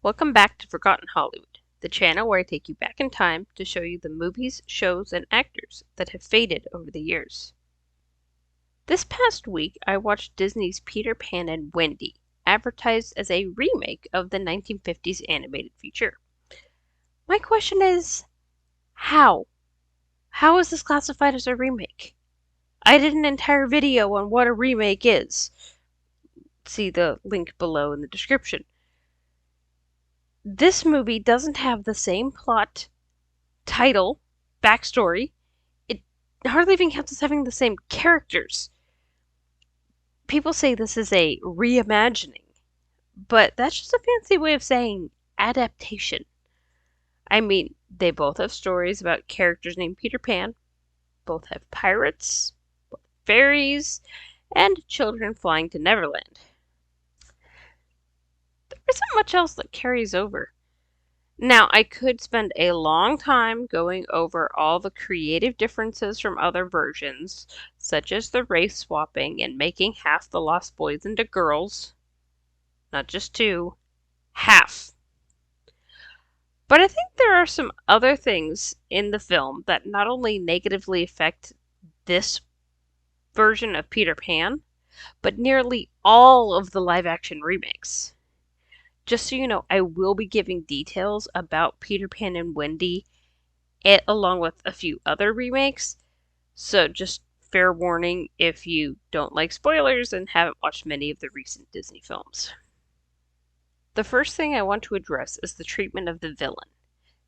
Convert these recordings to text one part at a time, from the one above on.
Welcome back to Forgotten Hollywood, the channel where I take you back in time to show you the movies, shows, and actors that have faded over the years. This past week, I watched Disney's Peter Pan and Wendy, advertised as a remake of the 1950s animated feature. My question is, how? How is this classified as a remake? I did an entire video on what a remake is. See the link below in the description. This movie doesn't have the same plot, title, backstory. It hardly even counts as having the same characters. People say this is a reimagining, but that's just a fancy way of saying adaptation. I mean, they both have stories about characters named Peter Pan, both have pirates, both fairies, and children flying to Neverland. There isn't much else that carries over. Now, I could spend a long time going over all the creative differences from other versions, such as the race swapping and making half the Lost Boys into girls. Not just two, half. But I think there are some other things in the film that not only negatively affect this version of Peter Pan, but nearly all of the live-action remakes. Just so you know, I will be giving details about Peter Pan and Wendy along with a few other remakes. So just fair warning if you don't like spoilers and haven't watched many of the recent Disney films. The first thing I want to address is the treatment of the villain.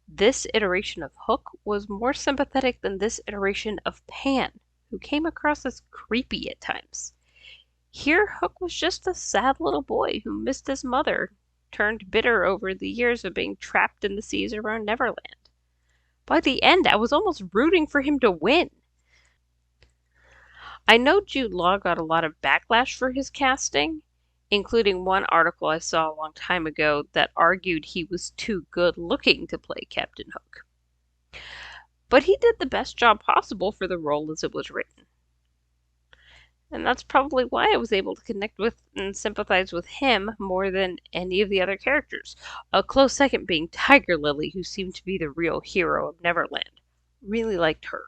This iteration of Hook was more sympathetic than this iteration of Pan, who came across as creepy at times. Here, Hook was just a sad little boy who missed his mother, turned bitter over the years of being trapped in the seas around Neverland. By the end, I was almost rooting for him to win. I know Jude Law got a lot of backlash for his casting, including one article I saw a long time ago that argued he was too good looking to play Captain Hook. But he did the best job possible for the role as it was written. And that's probably why I was able to connect with and sympathize with him more than any of the other characters. A close second being Tiger Lily, who seemed to be the real hero of Neverland. Really liked her.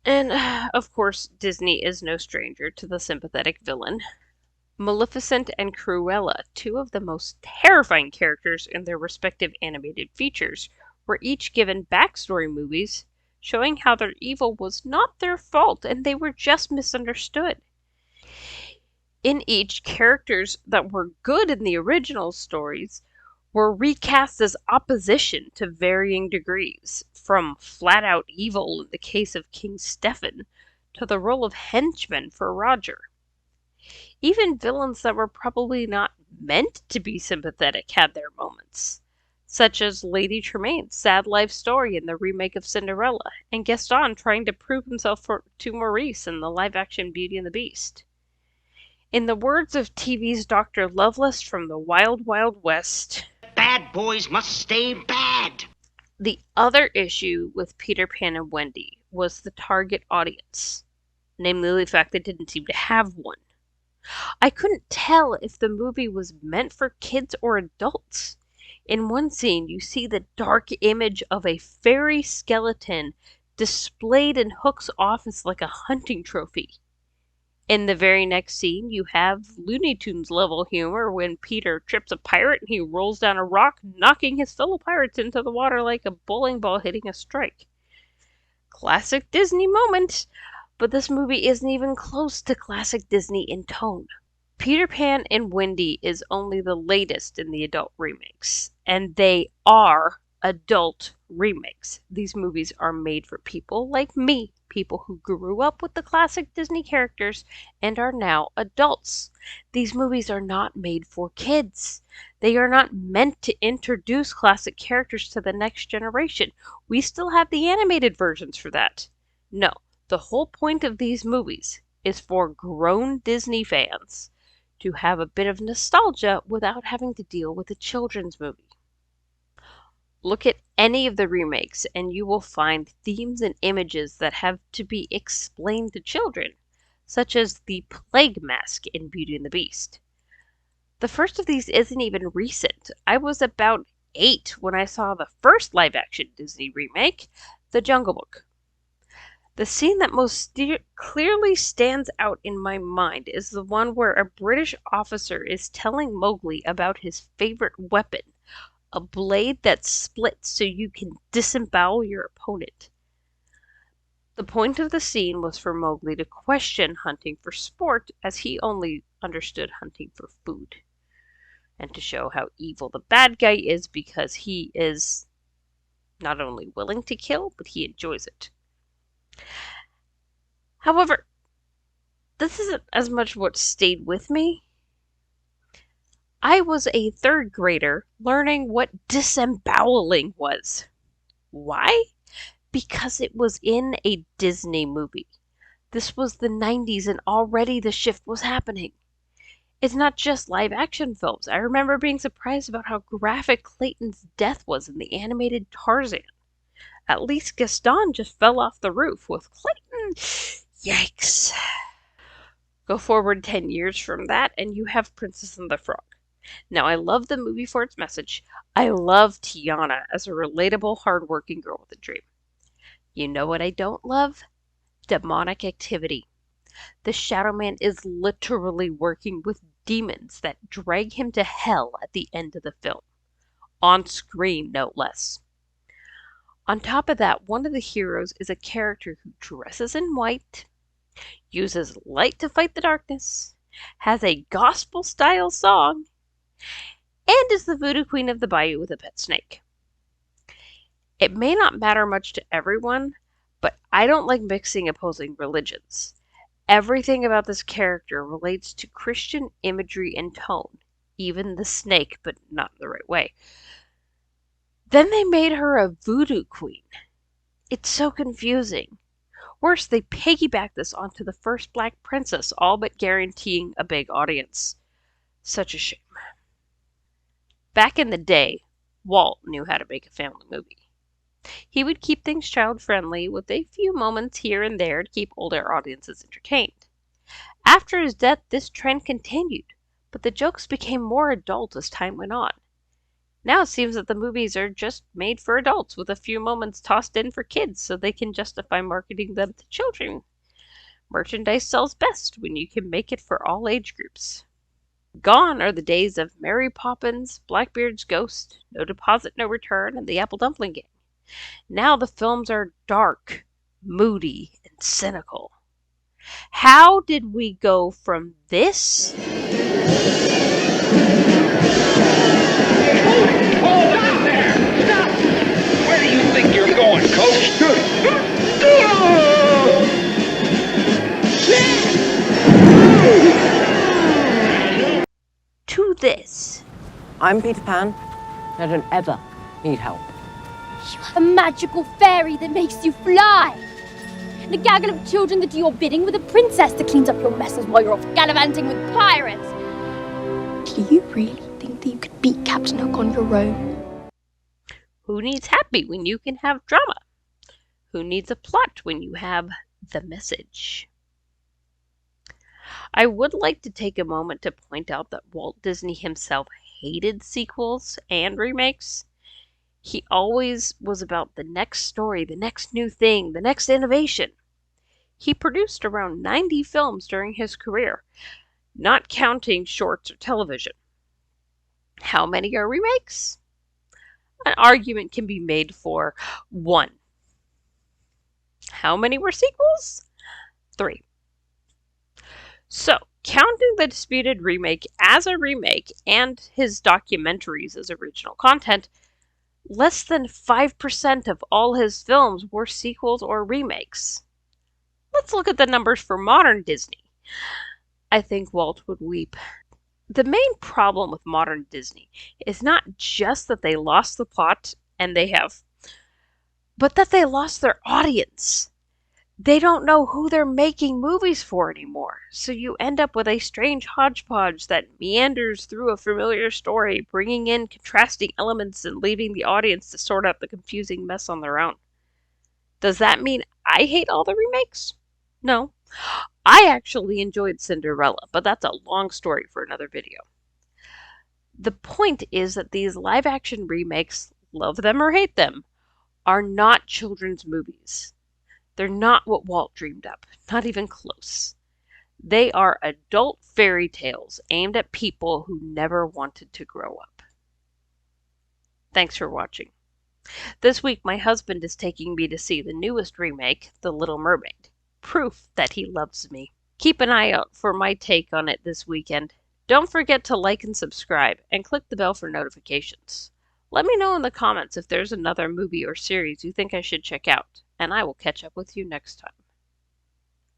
And, of course, Disney is no stranger to the sympathetic villain. Maleficent and Cruella, two of the most terrifying characters in their respective animated features, were each given backstory movies showing how their evil was not their fault and they were just misunderstood. In each, characters that were good in the original stories were recast as opposition to varying degrees, from flat-out evil in the case of King Stefan to the role of henchman for Roger. Even villains that were probably not meant to be sympathetic had their moments, such as Lady Tremaine's sad life story in the remake of Cinderella, and Gaston trying to prove himself to Maurice in the live-action Beauty and the Beast. In the words of TV's Dr. Loveless from the Wild Wild West, bad boys must stay bad. The other issue with Peter Pan and Wendy was the target audience, namely the fact they didn't seem to have one. I couldn't tell if the movie was meant for kids or adults. In one scene, you see the dark image of a fairy skeleton displayed in Hook's office like a hunting trophy. In the very next scene, you have Looney Tunes level humor when Peter trips a pirate and he rolls down a rock, knocking his fellow pirates into the water like a bowling ball hitting a strike. Classic Disney moment, but this movie isn't even close to classic Disney in tone. Peter Pan and Wendy is only the latest in the adult remakes, and they are adult remakes. These movies are made for people like me, people who grew up with the classic Disney characters and are now adults. These movies are not made for kids. They are not meant to introduce classic characters to the next generation. We still have the animated versions for that. No, the whole point of these movies is for grown Disney fans to have a bit of nostalgia without having to deal with a children's movie. Look at any of the remakes and you will find themes and images that have to be explained to children, such as the plague mask in Beauty and the Beast. The first of these isn't even recent. I was about 8 when I saw the first live-action Disney remake, The Jungle Book. The scene that most clearly stands out in my mind is the one where a British officer is telling Mowgli about his favorite weapon, a blade that splits so you can disembowel your opponent. The point of the scene was for Mowgli to question hunting for sport, as he only understood hunting for food, and to show how evil the bad guy is because he is not only willing to kill, but he enjoys it. However, this isn't as much what stayed with me. I was a 3rd grader learning what disemboweling was. Why? Because it was in a Disney movie. This was the 90s and already the shift was happening. It's not just live action films. I remember being surprised about how graphic Clayton's death was in the animated Tarzan. At least Gaston just fell off the roof. With Clayton, yikes. Go forward 10 years from that, and you have Princess and the Frog. Now, I love the movie for its message. I love Tiana as a relatable, hardworking girl with a dream. You know what I don't love? Demonic activity. The Shadow Man is literally working with demons that drag him to hell at the end of the film. On screen, no less. On top of that, one of the heroes is a character who dresses in white, uses light to fight the darkness, has a gospel-style song, and is the voodoo queen of the bayou with a pet snake. It may not matter much to everyone, but I don't like mixing opposing religions. Everything about this character relates to Christian imagery and tone, even the snake, but not in the right way. Then they made her a voodoo queen. It's so confusing. Worse, they piggyback this onto the first Black Princess, all but guaranteeing a big audience. Such a shame. Back in the day, Walt knew how to make a family movie. He would keep things child-friendly with a few moments here and there to keep older audiences entertained. After his death, this trend continued, but the jokes became more adult as time went on. Now it seems that the movies are just made for adults with a few moments tossed in for kids so they can justify marketing them to children. Merchandise sells best when you can make it for all age groups. Gone are the days of Mary Poppins, Blackbeard's Ghost, No Deposit, No Return, and the Apple Dumpling Gang. Now the films are dark, moody, and cynical. How did we go from this? Hold on there! Stop! Where do you think you're going, Coach? To this. I'm Peter Pan. I don't ever need help. You have a magical fairy that makes you fly. And a gaggle of children that do your bidding with a princess that cleans up your messes while you're off gallivanting with pirates. Do you really think that you could beat Captain Hook on your own? Who needs happy when you can have drama? Who needs a plot when you have the message? I would like to take a moment to point out that Walt Disney himself hated sequels and remakes. He always was about the next story, the next new thing, the next innovation. He produced around 90 films during his career, not counting shorts or television. How many are remakes? An argument can be made for 1. How many were sequels? 3. So, counting the disputed remake as a remake and his documentaries as original content, less than 5% of all his films were sequels or remakes. Let's look at the numbers for modern Disney. I think Walt would weep. The main problem with modern Disney is not just that they lost the plot, and they have, but that they lost their audience. They don't know who they're making movies for anymore, so you end up with a strange hodgepodge that meanders through a familiar story, bringing in contrasting elements and leaving the audience to sort out the confusing mess on their own. Does that mean I hate all the remakes? No. I actually enjoyed Cinderella, but that's a long story for another video. The point is that these live action remakes, love them or hate them, are not children's movies. They're not what Walt dreamed up, not even close. They are adult fairy tales aimed at people who never wanted to grow up. Thanks for watching. This week, my husband is taking me to see the newest remake, The Little Mermaid. Proof that he loves me. Keep an eye out for my take on it this weekend. Don't forget to like and subscribe, and click the bell for notifications. Let me know in the comments if there's another movie or series you think I should check out, and I will catch up with you next time.